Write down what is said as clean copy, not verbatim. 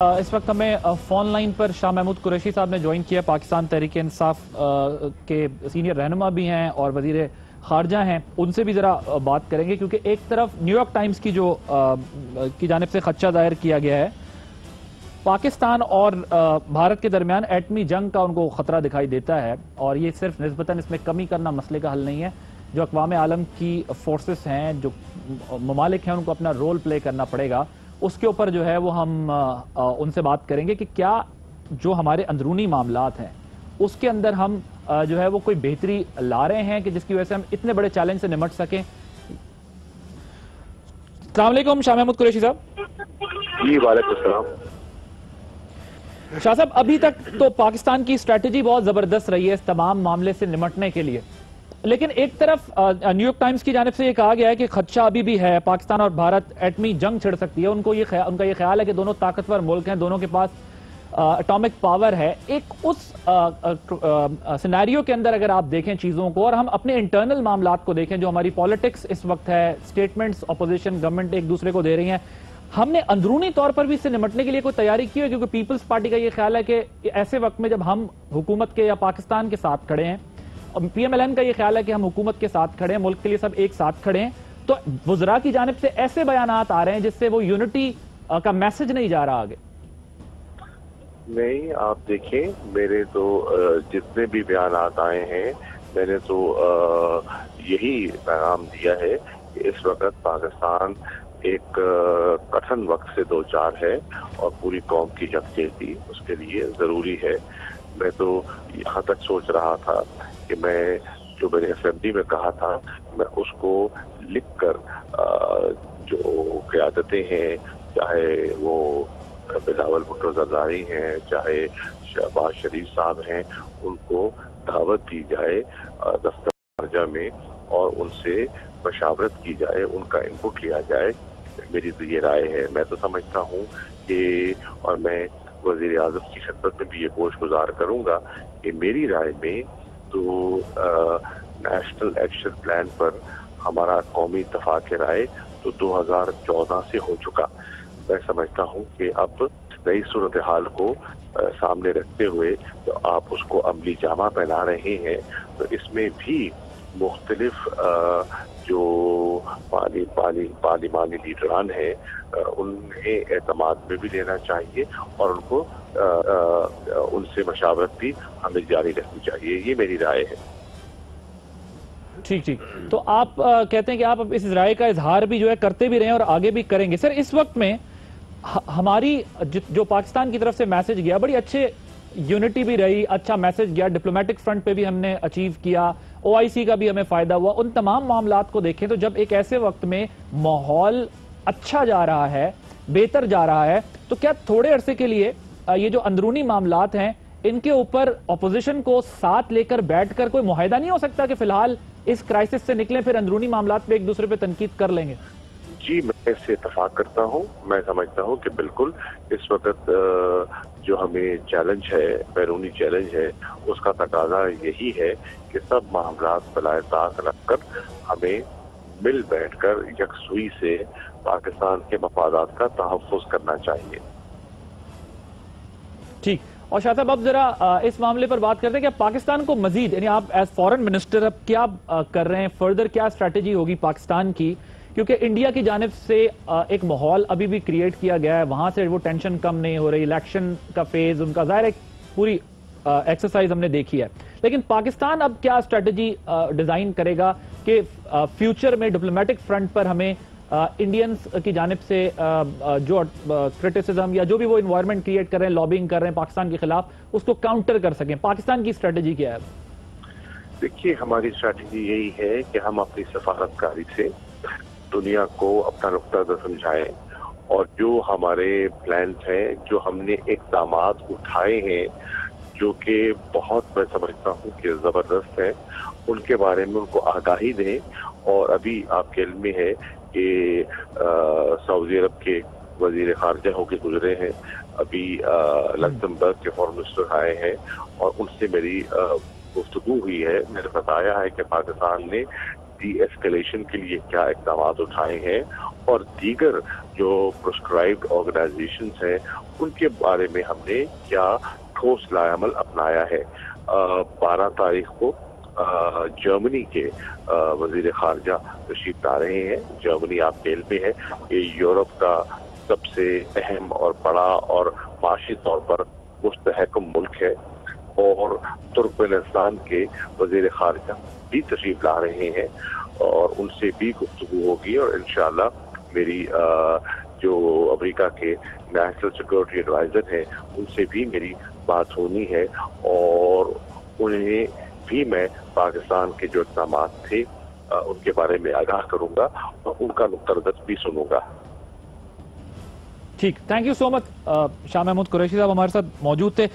इस वक्त हमें फोन लाइन पर शाह महमूद कुरैशी साहब ने ज्वाइन किया। पाकिस्तान तहरीक इंसाफ के सीनियर रहनुमा भी हैं और वजीर खारजा हैं। उनसे भी ज़रा बात करेंगे क्योंकि एक तरफ न्यूयॉर्क टाइम्स की की जानिब से खदशा दायर किया गया है, पाकिस्तान और भारत के दरमियान एटमी जंग का उनको ख़तरा दिखाई देता है और ये सिर्फ निस्बतन इसमें कमी करना मसले का हल नहीं है। जो अक़वाम आलम की फोर्सेस हैं, जो ममालिक हैं, उनको अपना रोल प्ले करना पड़ेगा। उसके ऊपर जो है वो हम उनसे बात करेंगे कि क्या जो हमारे अंदरूनी मामलात हैं उसके अंदर हम जो है वो कोई बेहतरी ला रहे हैं कि जिसकी वजह से हम इतने बड़े चैलेंज से निमट सकें। अस्सलाम वालेकुम शाह महमूद कुरैशी साहब। जी वालेकुम सलाम। शाह साहब, अभी तक तो पाकिस्तान की स्ट्रेटजी बहुत जबरदस्त रही है इस तमाम मामले से निमटने के लिए, लेकिन एक तरफ न्यूयॉर्क टाइम्स की जानिब से ये कहा गया है कि खदशा अभी भी है, पाकिस्तान और भारत एटमी जंग छिड़ सकती है। उनका ये ख्याल है कि दोनों ताकतवर मुल्क हैं, दोनों के पास एटॉमिक पावर है। एक उस सिनेरियो के अंदर अगर आप देखें चीजों को और हम अपने इंटरनल मामलात को देखें, जो हमारी पॉलिटिक्स इस वक्त है, स्टेटमेंट्स अपोजिशन गवर्नमेंट एक दूसरे को दे रही हैं, हमने अंदरूनी तौर पर भी इससे निमटने के लिए कोई तैयारी की है? क्योंकि पीपल्स पार्टी का ये ख्याल है कि ऐसे वक्त में जब हम हुकूमत के या पाकिस्तान के साथ खड़े हैं, और PMLN का ये ख्याल है कि हम हुकूमत के साथ खड़े हैं, मुल्क के लिए सब एक साथ खड़े हैं, तो वज़रा की जानिब से ऐसे बयानात आ रहे हैं जिससे वो यूनिटी का मैसेज नहीं जा रहा आगे। नहीं, आप देखें, मेरे तो जितने भी बयानात आए हैं, मैंने तो यही पैगाम दिया है कि इस वक्त पाकिस्तान एक कठिन वक्त से दो चार है और पूरी कौम की यकजहती उसके लिए ज़रूरी है। मैं तो यहाँ तक सोच रहा था कि मैं जो मैंने असेंबली में कहा था, मैं उसको लिखकर जो क़यादतें हैं, चाहे वो बिलावल भुट्टो ज़रदारी हैं, चाहे शहबाज शरीफ साहब हैं, उनको दावत दी जाए दफ्तर खारजा में और उनसे मशावरत की जाए, उनका इनपुट लिया जाए। मेरी तो ये राय है। मैं तो समझता हूँ कि, और मैं वज़ीर आज़म की खिदमत में भी ये गोश गुजार करूँगा कि मेरी राय में तो नेशनल एक्शन प्लान पर हमारा कौमी इत्तफ़ाक़ राय तो 2014 से हो चुका। मैं समझता हूँ कि अब नई सूरत हाल को सामने रखते हुए तो आप उसको अमली जामा पहना रहे हैं, तो इसमें भी मुख्तलिफ जो पार्लिमानी लीडरान हैं उन्हें एतमाद में भी लेना चाहिए और उनको उनसे मशावरत भी हमें जारी रखनी चाहिए। ये मेरी राय है। ठीक। तो आप कहते हैं कि आप इस राय का इजहार भी जो है करते भी रहे हैं और आगे भी करेंगे। सर, इस वक्त में हमारी जो पाकिस्तान की तरफ से मैसेज गया, बड़ी अच्छे यूनिटी भी रही, अच्छा मैसेज गया, डिप्लोमेटिक फ्रंट पे भी हमने अचीव किया, OIC का भी हमें फायदा हुआ। उन तमाम मामलात को देखें तो जब एक ऐसे वक्त में माहौल अच्छा जा रहा है, बेहतर जा रहा है, तो क्या थोड़े अरसे के लिए ये जो अंदरूनी मामलात हैं इनके ऊपर अपोजिशन को साथ लेकर बैठकर कोई मुआहिदा नहीं हो सकता कि फिलहाल इस क्राइसिस से निकलें, फिर अंदरूनी मामलात पे एक दूसरे पे तनकीद कर लेंगे? जी, मैं इससे इत्तफाक करता हूँ। मैं समझता हूँ कि बिल्कुल इस वक्त जो हमें चैलेंज है, बैरूनी चैलेंज है, उसका तकाजा यही है कि सब मामलात बलाए ताक रखकर हमें मिल बैठकर यकसुई से पाकिस्तान के मफादात का तहफ़्फ़ुज़ करना चाहिए। ठीक। और शाह साहब, अब जरा इस मामले पर बात करते हैं कि पाकिस्तान को मजीद, यानी आप एज फॉरेन मिनिस्टर अब क्या कर रहे हैं, फर्दर क्या स्ट्रेटेजी होगी पाकिस्तान की? क्योंकि इंडिया की जानिब से एक माहौल अभी भी क्रिएट किया गया है, वहां से वो टेंशन कम नहीं हो रही, इलेक्शन का फेज उनका ज़ाहिर है पूरी एक्सरसाइज हमने देखी है, लेकिन पाकिस्तान अब क्या स्ट्रेटेजी डिजाइन करेगा कि फ्यूचर में डिप्लोमेटिक फ्रंट पर हमें इंडियंस की जानिब से जो क्रिटिसिज्म या जो भी वो इन्वायरमेंट क्रिएट कर रहे हैं, लॉबिंग कर रहे हैं पाकिस्तान के खिलाफ, उसको काउंटर कर सकें? पाकिस्तान की स्ट्रेटेजी क्या है? देखिए, हमारी स्ट्रेटेजी यही है कि हम अपनी सफारतकारी से दुनिया को अपना नुक्ता समझाएं और जो हमारे प्लान हैं, जो हमने इक़दामात उठाए हैं, जो कि बहुत, मैं समझता हूँ कि ज़बरदस्त हैं, उनके बारे में उनको आगाही दें। और अभी आपके इल्म में है कि सऊदी अरब के वज़ीर ख़ारजा होके गुजरे हैं, अभी लक्समबर्ग के फॉरेन मिनिस्टर आए हैं और उनसे मेरी गुफ्तगू हुई है। मैंने बताया है कि पाकिस्तान ने डी एस्केलेशन के लिए क्या इक़दाम उठाए हैं اور دیگر جو پرسکرائبڈ آرگنائزیشنز ہیں ان کے بارے میں ہم نے کیا ٹھوس لائحہ عمل اپنایا ہے. 12 تاریخ کو جرمنی کے وزیر خارجہ تشریف لا رہے ہیں. جرمنی آپ کے علم میں ہے یہ یورپ کا سب سے اہم اور بڑا اور معاشی طور پر مستحکم ملک ہے، اور ترکمانستان کے وزیر خارجہ بھی تشریف لا رہے ہیں اور ان سے بھی گفتگو ہوگی، اور انشاءاللہ میری جو امریکہ کے نیشنل سیکورٹی ایڈوائزر ہیں ان سے بھی میری بات ہونی ہے، اور انہیں بھی میں پاکستان کے جو اقدامات تھے ان کے بارے میں آگاہ کروں گا اور ان کا نقطہ نظر بھی سنوں گا. ٹھیک، تھینک یو سو مچ. شاہ محمود قریشی صاحب ہمارے ساتھ موجود تھے.